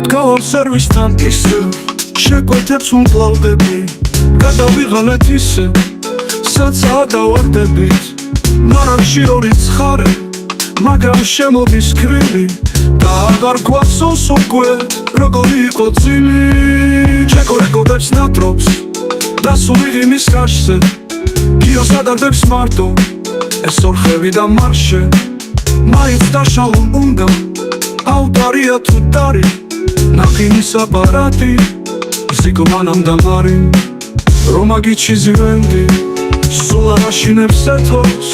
Დგავარ სერვისთან ისე შეკვეთებს უმკლავდები გადავიღალეთ ისე საცაა დავარდებით მარანში ორი ცხარე მაგრამ შემოდის ქვილი და აღარ გვახსოვს უკვე როგორი იყო წილი ჩეკორეკოდებს ნატრობს და სულ იღიმის კაშზე გიოს ადარდებს მარტო ეს ორხევი და მარშე მაინც დაშალო უნდა აუტარია თუ დარი ნახინის აპარატი ზიგმანამ დამარი რომ აგიჩი ზივენდი სულ არაშინებს ეთოს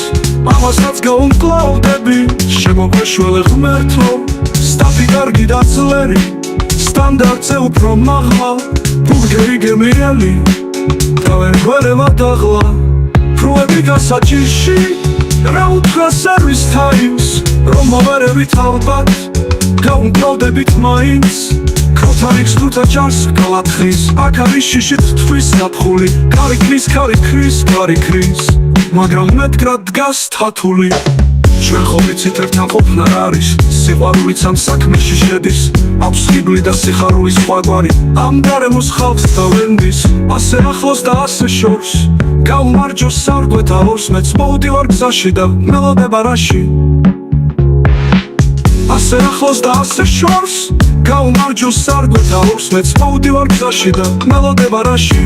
მამასაც გაუმკლავდები შემოგვეშველე ღმერთო სტაფი კარგი და ძლერი სტანდარტზე უფრო მაღლა ბურგერი გემრიელი და ვერ გვერევა დაღლა ფრუები გასაჭირში რა უთხრა სერვის ტაიმს რომ მოვერევით ალბათ გაუმკლავდებით მაინც ქოთარიქს თუთა ჯარს გალათხრის აქ არის შიშით თვის ნაფხული კარი ქრის მაგრამ მეტკრად დგას თათული ჩვენ ხო ვიცით ერთთან ყოფნა რა არის სიყვარულიც ამ საქმეში შედის აქვს ხიბლი და სიხარულის სხვაგვარი ამ გარემოს ხალხს და ვენდის ასე ახლოს და ასე შორს გაუმარჯოს სარგვეთა ორს მეც მოვდივარ გზაში და მელოდება რაში ასე ახლოს და ასე შორს გაუმარჯოს სარგვეთა ორს მეც მოვდივარ გზაში და მელოდება რაში